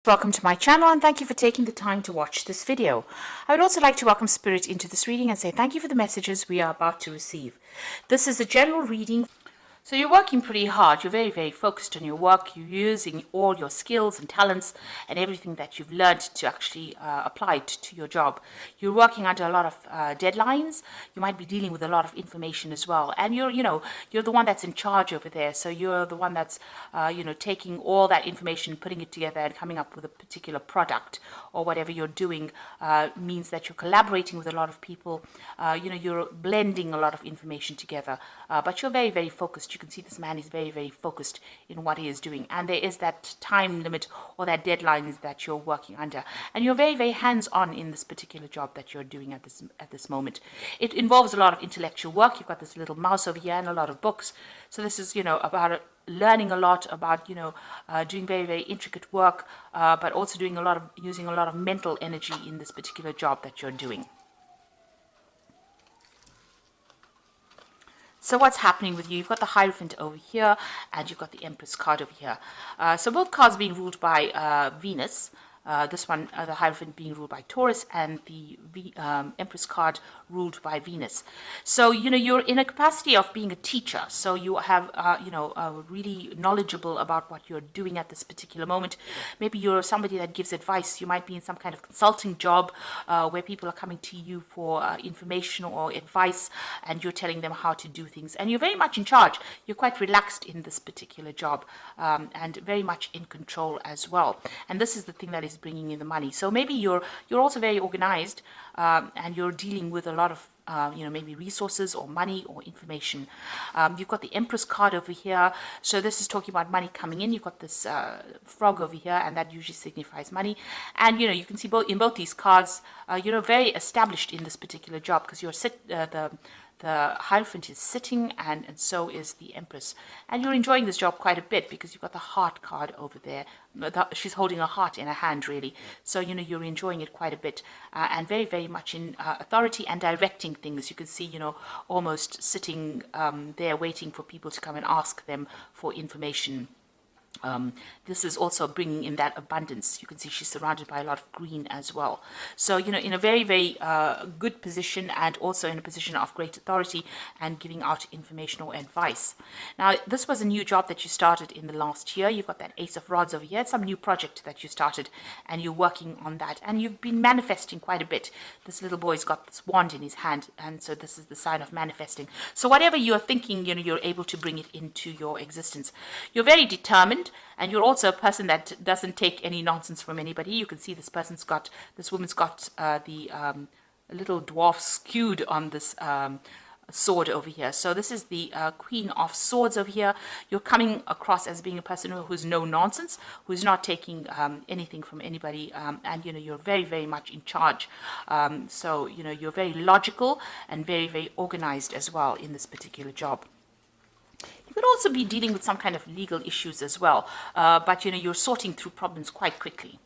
Welcome to my channel and thank you for taking the time to watch this video. I would also like to welcome Spirit into this reading and say thank you for the messages we are about to receive. This is a general reading. So you're working pretty hard, you're very focused on your work, you're using all your skills and talents and everything that you've learned to actually apply it to your job. You're working under a lot of deadlines, you might be dealing with a lot of information as well, and you're the one that's in charge over there, so you're the one that's taking all that information, putting it together and coming up with a particular product or whatever you're doing. Means that you're collaborating with a lot of people, you're blending a lot of information together, but you're very focused. You can see this man is very focused in what he is doing, and there is that time limit or that deadlines that you're working under, and you're very hands-on in this particular job that you're doing at this moment. It involves a lot of intellectual work. You've got this little mouse over here and a lot of books, so this is about learning a lot about doing very intricate work, but also using a lot of mental energy in this particular job that you're doing. So what's happening with you? You've got the Hierophant over here, and you've got the Empress card over here. So both cards being ruled by Venus. This one, the Hierophant, being ruled by Taurus, and the Empress card ruled by Venus. So you're in a capacity of being a teacher, so you have really knowledgeable about what you're doing at this particular moment. Maybe you're somebody that gives advice. You might be in some kind of consulting job where people are coming to you for information or advice, and you're telling them how to do things, and you're very much in charge. You're quite relaxed in this particular job, and very much in control as well, and this is the thing that is bringing in the money. So maybe you're also very organized, and you're dealing with a lot of maybe resources or money or information. You've got the Empress card over here, so this is talking about money coming in. You've got this frog over here, and that usually signifies money. And you can see in both these cards, you're very established in this particular job, because the Hierophant is sitting, and so is the Empress. And you're enjoying this job quite a bit, because you've got the Heart card over there. She's holding a heart in her hand, really. So, you're enjoying it quite a bit, and very much in authority and directing things. You can see, almost sitting there waiting for people to come and ask them for information. This is also bringing in that abundance. You can see she's surrounded by a lot of green as well. So, in a very good position, and also in a position of great authority and giving out information or advice. Now, this was a new job that you started in the last year. You've got that Ace of Rods over here. It's some new project that you started, and you're working on that. And you've been manifesting quite a bit. This little boy's got this wand in his hand, and so this is the sign of manifesting. So whatever you're thinking, you're able to bring it into your existence. You're very determined, and you're also a person that doesn't take any nonsense from anybody. You can see this woman's got the little dwarf skewed on this sword over here. So this is the Queen of Swords over here. You're coming across as being a person who's no nonsense, who's not taking anything from anybody, and you're very much in charge. So you're very logical and very organized as well in this particular job. You could also be dealing with some kind of legal issues as well, but you're sorting through problems quite quickly.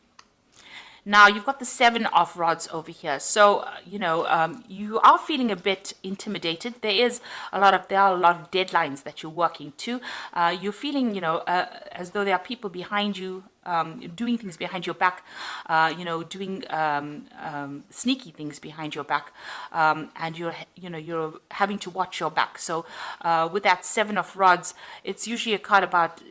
Now, you've got the Seven of Rods over here. So, you are feeling a bit intimidated. There are a lot of deadlines that you're working to. You're feeling, as though there are people behind you, doing things behind your back, doing sneaky things behind your back, and you're having to watch your back. So with that Seven of Rods, it's usually a card about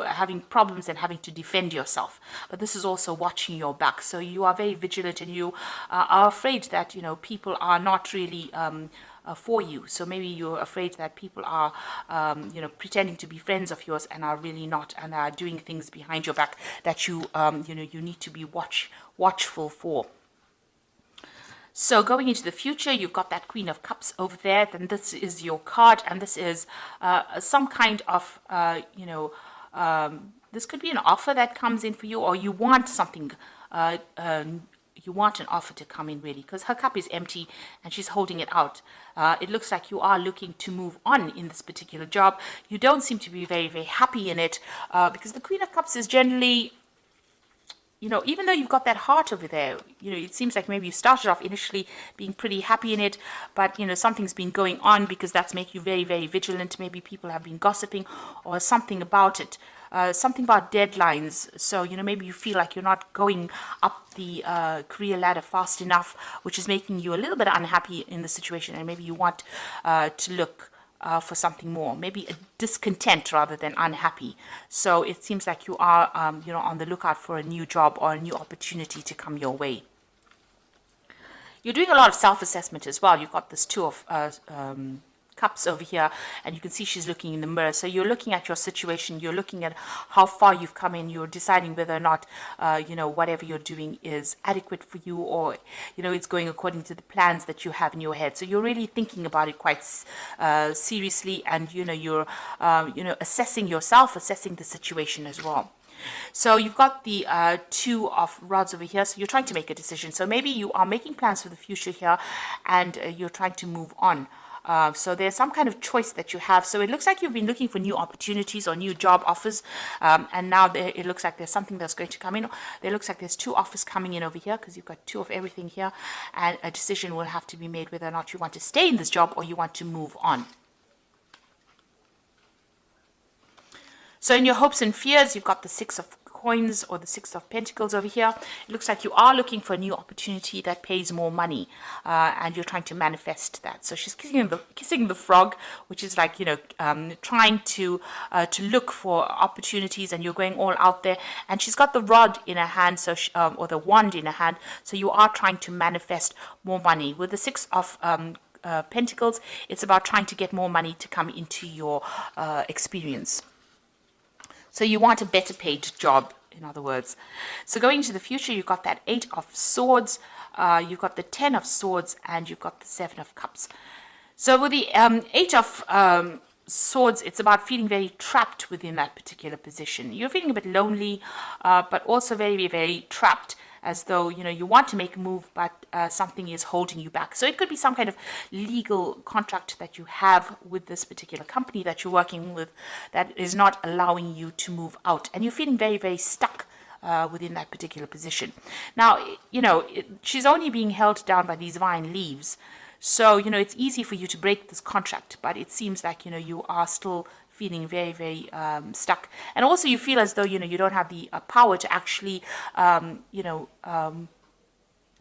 having problems and having to defend yourself, but this is also watching your back. So you are very vigilant, and you are afraid that people are not really for you. So maybe you're afraid that people are pretending to be friends of yours and are really not, and are doing things behind your back that you need to be watchful for. So going into the future, you've got that Queen of Cups over there. Then this is your card, and this is some kind of this could be an offer that comes in for you, or you want something. You want an offer to come in, really, because her cup is empty and she's holding it out. It looks like you are looking to move on in this particular job. You don't seem to be very happy in it, because the Queen of Cups is generally, even though you've got that heart over there, it seems like maybe you started off initially being pretty happy in it, but something's been going on, because that's making you very vigilant. Maybe people have been gossiping or something about it. something about deadlines. So, maybe you feel like you're not going up the career ladder fast enough, which is making you a little bit unhappy in the situation, and maybe you want to look for something more, maybe a discontent rather than unhappy. So it seems like you are, on the lookout for a new job or a new opportunity to come your way. You're doing a lot of self-assessment as well. You've got this Two of Cups over here, and you can see she's looking in the mirror. So you're looking at your situation, you're looking at how far you've come in, you're deciding whether or not whatever you're doing is adequate for you, or it's going according to the plans that you have in your head. So you're really thinking about it quite seriously, and you're assessing yourself, assessing the situation as well. So you've got the Two of Rods over here, so you're trying to make a decision. So maybe you are making plans for the future here, and you're trying to move on. So there's some kind of choice that you have. So it looks like you've been looking for new opportunities or new job offers, and now it looks like there's something that's going to come in. There looks like there's two offers coming in over here, because you've got two of everything here, and a decision will have to be made whether or not you want to stay in this job or you want to move on. So in your hopes and fears, you've got the Six of Coins or the Six of Pentacles over here. It looks like you are looking for a new opportunity that pays more money, and you're trying to manifest that. So she's kissing the frog, which is like trying to look for opportunities, and you're going all out there. And she's got the rod in her hand, so or the wand in her hand. So you are trying to manifest more money with the Six of Pentacles. It's about trying to get more money to come into your experience. So you want a better paid job, in other words. So going into the future, you've got that Eight of Swords, you've got the Ten of Swords, and you've got the Seven of Cups. So with the Eight of Swords, it's about feeling very trapped within that particular position. You're feeling a bit lonely, but also very, very trapped, as though you want to make a move, but something is holding you back. So it could be some kind of legal contract that you have with this particular company that you're working with that is not allowing you to move out, and you're feeling very, very stuck within that particular position. Now, she's only being held down by these vine leaves, so it's easy for you to break this contract, but it seems like you are still feeling very, very stuck. And also you feel as though, you don't have the power to actually,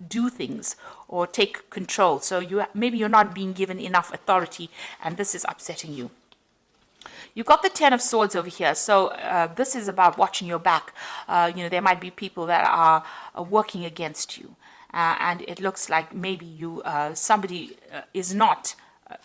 do things or take control. So maybe you're not being given enough authority, and this is upsetting you. You've got the Ten of Swords over here. So this is about watching your back. There might be people that are working against you. And it looks like maybe somebody is not,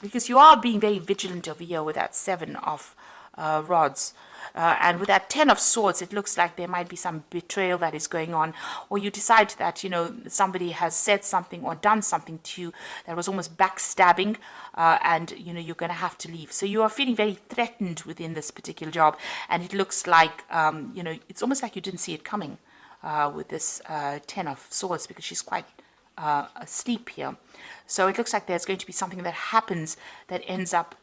because you are being very vigilant over here with that Seven of Rods. And with that Ten of Swords, it looks like there might be some betrayal that is going on, or you decide that somebody has said something or done something to you that was almost backstabbing, and you're going to have to leave. So you are feeling very threatened within this particular job, and it looks like it's almost like you didn't see it coming with this Ten of Swords, because she's quite asleep here. So it looks like there's going to be something that happens that ends up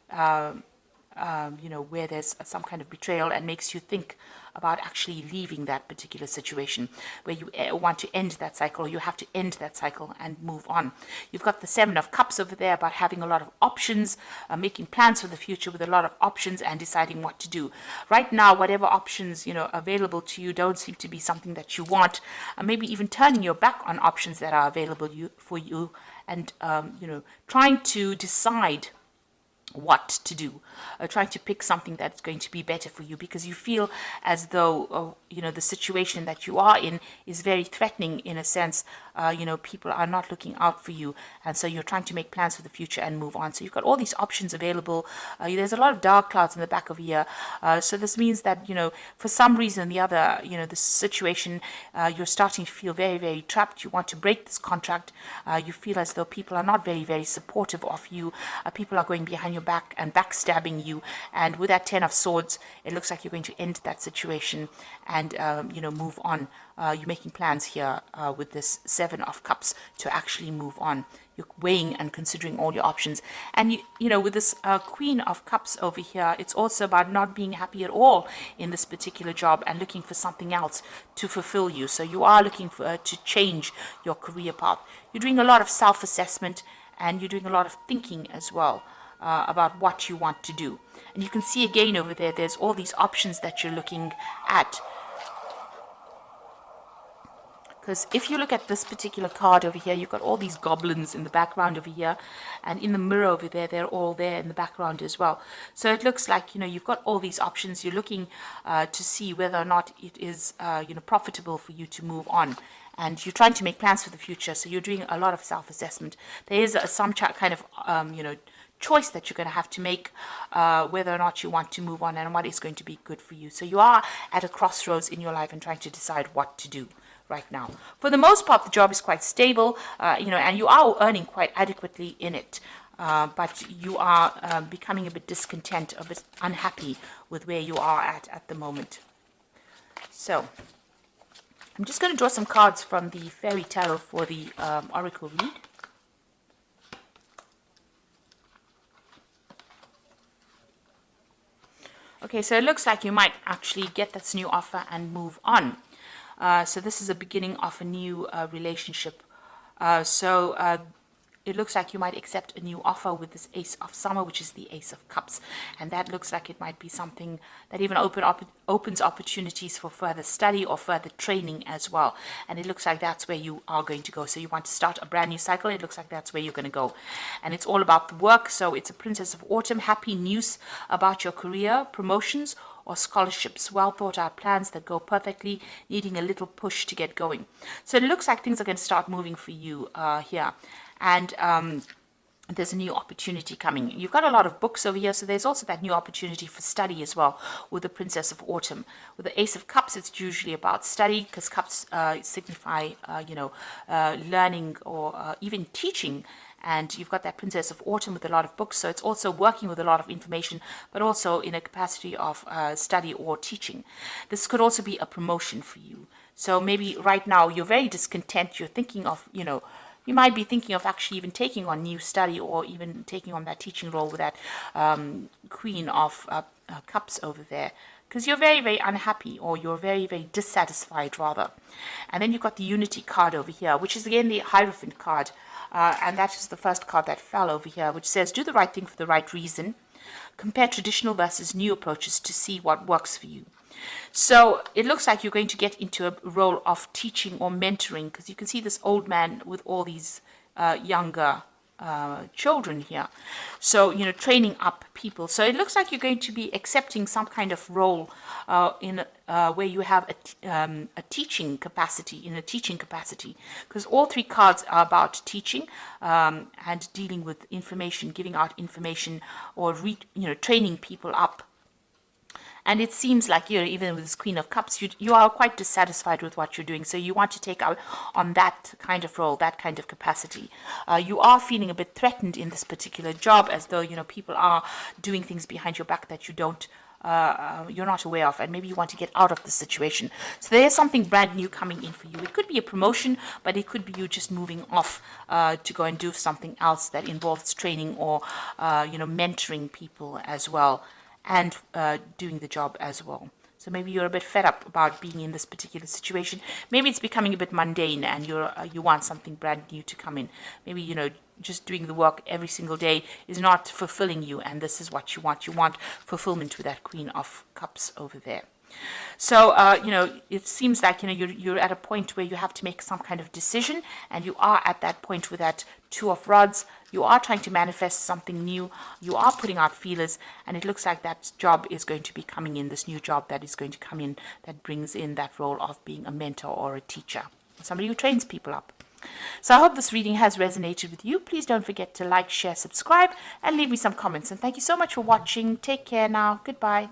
where there's some kind of betrayal and makes you think about actually leaving that particular situation, where you want to end that cycle, or you have to end that cycle and move on. You've got the Seven of Cups over there, about having a lot of options, making plans for the future with a lot of options and deciding what to do. Right now, whatever options available to you don't seem to be something that you want, maybe even turning your back on options that are available for you, and trying to decide what to do, trying to pick something that's going to be better for you, because you feel as though the situation that you are in is very threatening, in a sense. People are not looking out for you, and so you're trying to make plans for the future and move on. So you've got all these options available. There's a lot of dark clouds in the back of here, so this means that for some reason or the other, the situation, you're starting to feel very, very trapped. You want to break this contract. You feel as though people are not very, very supportive of you. People are going behind your back and backstabbing you, and with that Ten of Swords, it looks like you're going to end that situation and move on. You're making plans here with this Seven of Cups to actually move on. You're weighing and considering all your options, and with this Queen of Cups over here, it's also about not being happy at all in this particular job and looking for something else to fulfill you. So you are looking for to change your career path. You're doing a lot of self-assessment, and you're doing a lot of thinking as well. about what you want to do. And you can see again over there, there's all these options that you're looking at. Because if you look at this particular card over here, you've got all these goblins in the background over here, and in the mirror over there, they're all there in the background as well. So it looks like, you've got all these options. You're looking to see whether or not it is, profitable for you to move on. And you're trying to make plans for the future, so you're doing a lot of self-assessment. There is some kind of, choice that you're going to have to make, whether or not you want to move on and what is going to be good for you. So you are at a crossroads in your life and trying to decide what to do right now. For the most part, the job is quite stable, and you are earning quite adequately in it. But you are becoming a bit discontent, a bit unhappy with where you are at the moment. So I'm just going to draw some cards from the Fairy Tarot for the Oracle read. Okay, so it looks like you might actually get this new offer and move on. So this is the beginning of a new relationship. It looks like you might accept a new offer with this Ace of Summer, which is the Ace of Cups. And that looks like it might be something that even opens opportunities for further study or further training as well. And it looks like that's where you are going to go. So you want to start a brand new cycle. It looks like that's where you're going to go. And it's all about the work. So it's a Princess of Autumn. Happy news about your career, promotions, or scholarships, well thought out plans that go perfectly, needing a little push to get going. So it looks like things are going to start moving for you here. And there's a new opportunity coming. You've got a lot of books over here, so there's also that new opportunity for study as well with the Princess of Autumn. With the Ace of Cups, it's usually about study, because cups signify, learning or even teaching. And you've got that Princess of Autumn with a lot of books, so it's also working with a lot of information, but also in a capacity of study or teaching. This could also be a promotion for you. So maybe right now you're very discontent. You're thinking of, you might be thinking of actually even taking on new study or even taking on that teaching role with that Queen of Cups over there, because you're very, very unhappy, or you're very, very dissatisfied rather. And then you've got the Unity card over here, which is again the Hierophant card. And that is the first card that fell over here, which says, do the right thing for the right reason. Compare traditional versus new approaches to see what works for you. So it looks like you're going to get into a role of teaching or mentoring, because you can see this old man with all these younger children here. So, training up people. So it looks like you're going to be accepting some kind of role in where you have a teaching capacity, because all three cards are about teaching and dealing with information, giving out information, or training people up. And it seems like, even with this Queen of Cups, you are quite dissatisfied with what you're doing. So you want to take out on that kind of role, that kind of capacity. You are feeling a bit threatened in this particular job, as though, people are doing things behind your back that you're not aware of, and maybe you want to get out of the situation. So there's something brand new coming in for you. It could be a promotion, but it could be you just moving off to go and do something else that involves training or, mentoring people as well, and doing the job as well. So maybe you're a bit fed up about being in this particular situation. Maybe it's becoming a bit mundane, and you want something brand new to come in. Maybe, just doing the work every single day is not fulfilling you, and this is what you want. You want fulfillment with that Queen of Cups over there. So, it seems like, you're at a point where you have to make some kind of decision, and you are at that point with that Two of Rods. You are trying to manifest something new. You are putting out feelers, and it looks like that job is going to be coming in, this new job that is going to come in, that brings in that role of being a mentor or a teacher, somebody who trains people up. So I hope this reading has resonated with you. Please don't forget to like, share, subscribe, and leave me some comments. And thank you so much for watching. Take care now. Goodbye.